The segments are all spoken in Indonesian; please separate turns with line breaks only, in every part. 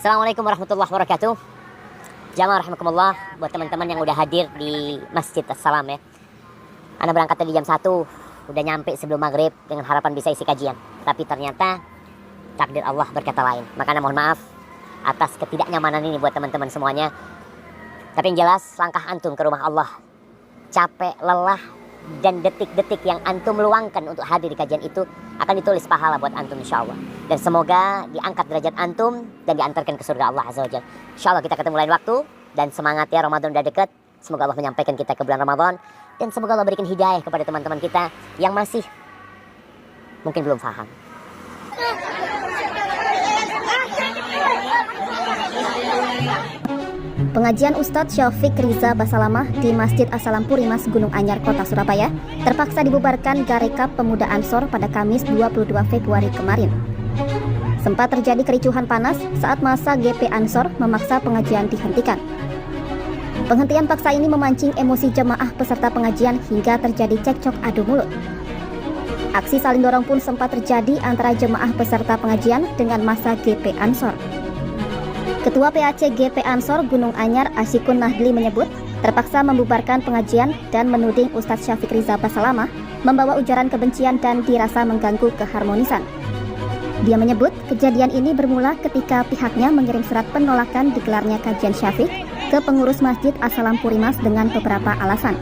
Assalamualaikum warahmatullahi wabarakatuh. Jamaah rahimakumullah, buat teman-teman yang udah hadir di Masjid Assalam ya. Ana berangkat tadi jam 1, udah nyampe sebelum maghrib dengan harapan bisa isi kajian. Tapi ternyata takdir Allah berkata lain. Maka Ana mohon maaf atas ketidaknyamanan ini buat teman-teman semuanya. Tapi yang jelas langkah antum ke rumah Allah, capek, lelah, dan detik-detik yang antum luangkan untuk hadir di kajian itu akan ditulis pahala buat antum insya Allah. Dan semoga diangkat derajat antum dan diantarkan ke surga Allah Azza wa Jalla. Insya Allah kita ketemu lain waktu. Dan semangat ya, Ramadan udah dekat. Semoga Allah menyampaikan kita ke bulan Ramadan. Dan semoga Allah berikan hidayah kepada teman-teman kita yang masih mungkin belum paham.
Pengajian Ustadz Syafiq Riza Basalamah di Masjid Assalam Purimas, Gunung Anyar, Kota Surabaya terpaksa dibubarkan Garekap Pemuda Ansor pada Kamis 22 Februari kemarin. Sempat terjadi kericuhan panas saat masa GP Ansor memaksa pengajian dihentikan. Penghentian paksa ini memancing emosi jemaah peserta pengajian hingga terjadi cekcok adu mulut. Aksi saling dorong pun sempat terjadi antara jemaah peserta pengajian dengan massa GP Ansor. Ketua PAC GP Ansor Gunung Anyar Asyikun Nahdli menyebut terpaksa membubarkan pengajian dan menuding Ustadz Syafiq Riza Basalamah membawa ujaran kebencian dan dirasa mengganggu keharmonisan. Dia menyebut kejadian ini bermula ketika pihaknya mengirim surat penolakan digelarnya kajian Syafiq ke pengurus Masjid Assalam Purimas dengan beberapa alasan.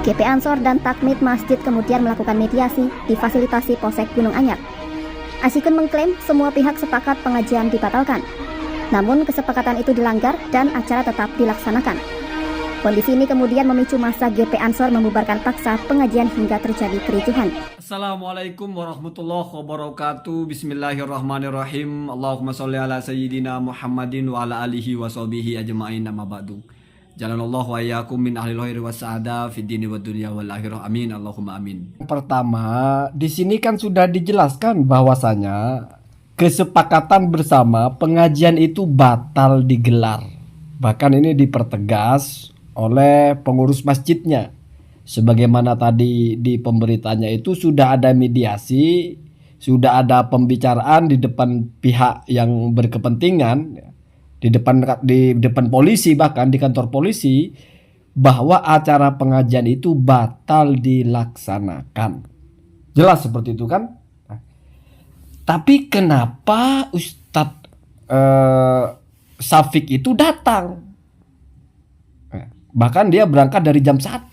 GP Ansor dan Takmid Masjid kemudian melakukan mediasi difasilitasi Polsek Gunung Anyar. Asyikun mengklaim semua pihak sepakat pengajian dibatalkan. Namun kesepakatan itu dilanggar dan acara tetap dilaksanakan. Kondisi ini kemudian memicu massa GP Ansor membubarkan paksa pengajian hingga terjadi kericuhan.
Assalamualaikum warahmatullahi wabarakatuh. Bismillahirrahmanirrahim. Allahumma sholli ala sayyidina Muhammadin wa ala alihi wa sahbihi ajma'in, amma ba'du. Jalanallahu wa iyyakum min ahlil khairi was sa'ada fid dini wad dunya wal akhirah. Amin. Allahumma amin.
Pertama, di sini kan sudah dijelaskan bahwasanya kesepakatan bersama pengajian itu batal digelar. Bahkan ini dipertegas oleh pengurus masjidnya. Sebagaimana tadi di pemberitanya itu sudah ada mediasi, sudah ada pembicaraan di depan pihak yang berkepentingan, di depan polisi, bahkan di kantor polisi, bahwa acara pengajian itu batal dilaksanakan. Jelas seperti itu kan? Tapi kenapa Ustadz Syafiq itu datang? Bahkan dia berangkat dari jam 1.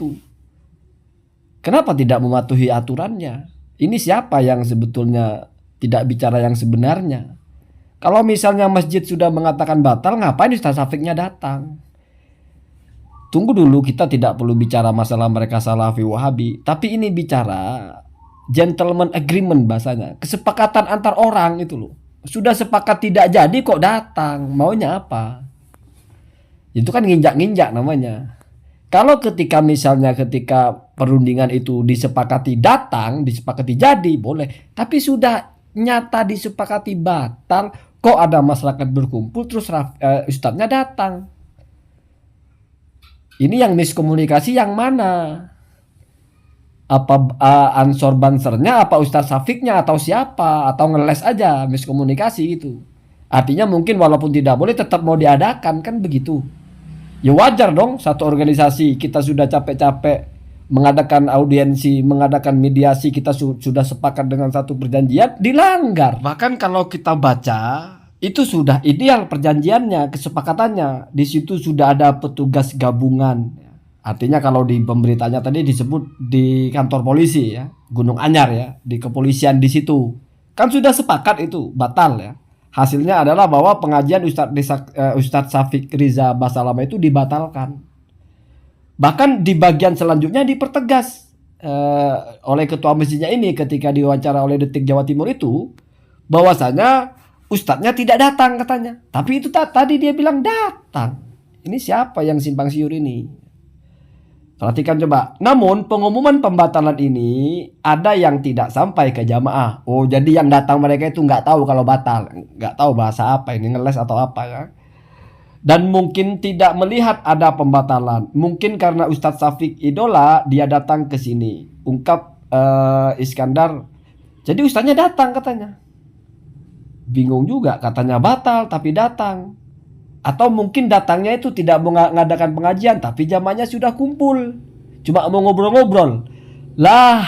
Kenapa tidak mematuhi aturannya? Ini siapa yang sebetulnya tidak bicara yang sebenarnya? Kalau misalnya masjid sudah mengatakan batal, ngapain Ustadz Syafiqnya datang? Tunggu dulu, kita tidak perlu bicara masalah mereka Salafi Wahabi. Tapi ini bicara gentleman agreement bahasanya, kesepakatan antar orang itu loh. Sudah sepakat tidak jadi kok datang, maunya apa? Itu kan nginjak-nginjak namanya. Kalau ketika perundingan itu disepakati datang, disepakati jadi boleh. Tapi sudah nyata disepakati batal, kok ada masyarakat berkumpul terus ustadznya datang. Ini yang miskomunikasi yang mana? Apa Ansor Bansernya, apa Ustadz Syafiqnya, atau siapa, atau ngeles aja, miskomunikasi gitu. Artinya mungkin walaupun tidak boleh tetap mau diadakan, kan begitu. Ya wajar dong, satu organisasi kita sudah capek-capek mengadakan audiensi, mengadakan mediasi, kita sudah sepakat dengan satu perjanjian, dilanggar. Bahkan kalau kita baca, itu sudah ideal perjanjiannya, kesepakatannya. Di situ sudah ada petugas gabungan. Artinya kalau di pemberitanya tadi disebut di kantor polisi ya, Gunung Anyar ya, di kepolisian di situ. Kan sudah sepakat itu, batal ya. Hasilnya adalah bahwa pengajian Ustadz Syafiq Riza Basalamah itu dibatalkan. Bahkan di bagian selanjutnya dipertegas oleh ketua masjidnya ini ketika diwawancara oleh Detik Jawa Timur itu, bahwasanya ustadznya tidak datang katanya. Tapi itu tadi dia bilang datang. Ini siapa yang simpang siur ini? Perhatikan coba. Namun pengumuman pembatalan ini ada yang tidak sampai ke jamaah. Oh, jadi yang datang mereka itu nggak tahu kalau batal, nggak tahu bahasa apa ini, ngeles atau apa ya. Dan mungkin tidak melihat ada pembatalan. Mungkin karena Ustadz Syafiq idola, dia datang ke sini. Ungkap Iskandar. Jadi ustadznya datang katanya. Bingung juga, katanya batal tapi datang. Atau mungkin datangnya itu tidak mengadakan pengajian, tapi jamaahnya sudah kumpul, cuma mau ngobrol-ngobrol. Lah,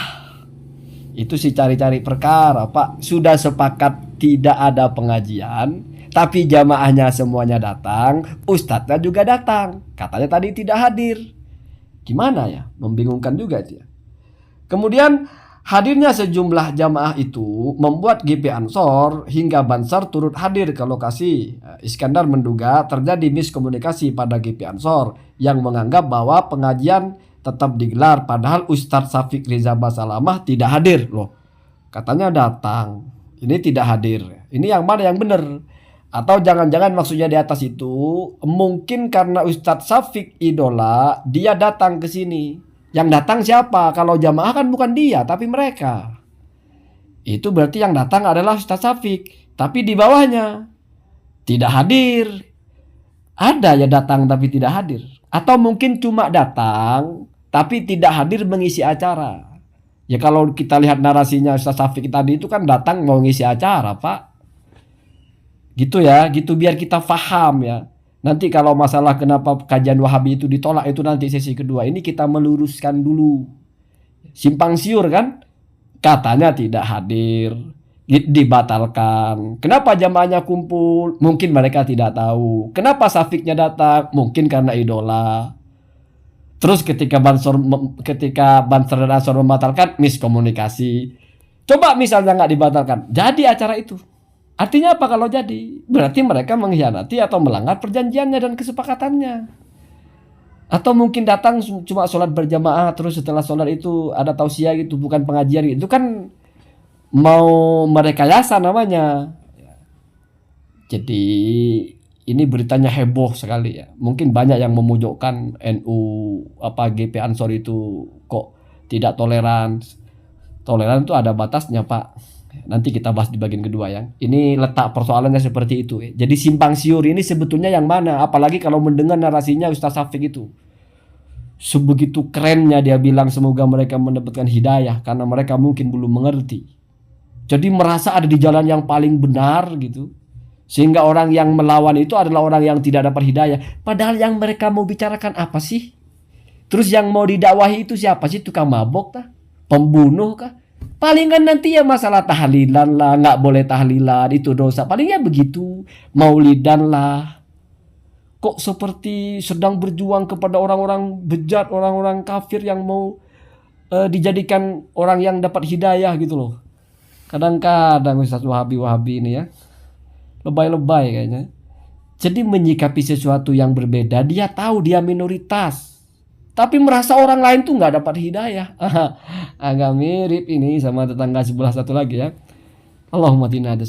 itu sih cari-cari perkara, Pak. Sudah sepakat tidak ada pengajian, tapi jamaahnya semuanya datang, ustadznya juga datang. Katanya tadi tidak hadir. Gimana ya? Membingungkan juga dia. Kemudian hadirnya sejumlah jamaah itu membuat GP Ansor hingga Bansar turut hadir ke lokasi. Iskandar menduga terjadi miskomunikasi pada GP Ansor yang menganggap bahwa pengajian tetap digelar padahal Ustadz Syafiq Riza Basalamah tidak hadir loh. Katanya datang, ini tidak hadir. Ini yang mana yang benar? Atau jangan-jangan maksudnya di atas itu mungkin karena Ustadz Syafiq idola, dia datang ke sini. Yang datang siapa? Kalau jamaah kan bukan dia, tapi mereka. Itu berarti yang datang adalah Ustadz Syafiq, tapi di bawahnya tidak hadir. Ada ya datang tapi tidak hadir. Atau mungkin cuma datang tapi tidak hadir mengisi acara. Ya kalau kita lihat narasinya Ustadz Syafiq tadi itu kan datang mau ngisi acara, Pak. Gitu ya, gitu biar kita paham ya. Nanti kalau masalah kenapa kajian Wahabi itu ditolak itu nanti sesi kedua. Ini kita meluruskan dulu. Simpang siur kan? Katanya tidak hadir, dibatalkan. Kenapa jamaahnya kumpul? Mungkin mereka tidak tahu. Kenapa Syafiqnya datang? Mungkin karena idola. Terus ketika Bansar dan Ansor membatalkan, miskomunikasi. Coba misalnya nggak dibatalkan, jadi acara itu. Artinya apa kalau jadi? Berarti mereka mengkhianati atau melanggar perjanjiannya dan kesepakatannya. Atau mungkin datang cuma sholat berjamaah, terus setelah sholat itu ada tausiah gitu, bukan pengajian gitu. Itu kan mau merekayasa namanya. Jadi ini beritanya heboh sekali ya. Mungkin banyak yang memojokkan NU GP Ansor itu kok tidak toleran. Toleran itu ada batasnya, Pak. Nanti kita bahas di bagian kedua ya. Ini letak persoalannya seperti itu ya. Jadi simpang siur ini sebetulnya yang mana? Apalagi kalau mendengar narasinya Ustadz Syafiq itu. Sebegitu kerennya dia bilang semoga mereka mendapatkan hidayah karena mereka mungkin belum mengerti. Jadi merasa ada di jalan yang paling benar gitu. Sehingga orang yang melawan itu adalah orang yang tidak dapat hidayah. Padahal yang mereka mau bicarakan apa sih? Terus yang mau didakwahi itu siapa sih? Tukang mabok kah? Pembunuh kah? Palingan nanti ya masalah tahlilan lah, nggak boleh tahlilan itu dosa. Palingnya begitu, maulidan lah. Kok seperti sedang berjuang kepada orang-orang bejat, orang-orang kafir yang mau dijadikan orang yang dapat hidayah gitu loh. Kadang-kadang Ustaz Wahabi ini ya, lebay-lebay kayaknya. Jadi menyikapi sesuatu yang berbeda, dia tahu dia minoritas. Tapi merasa orang lain tuh nggak dapat hidayah. Agak mirip ini sama tetangga sebelah satu lagi ya. Allahumma tina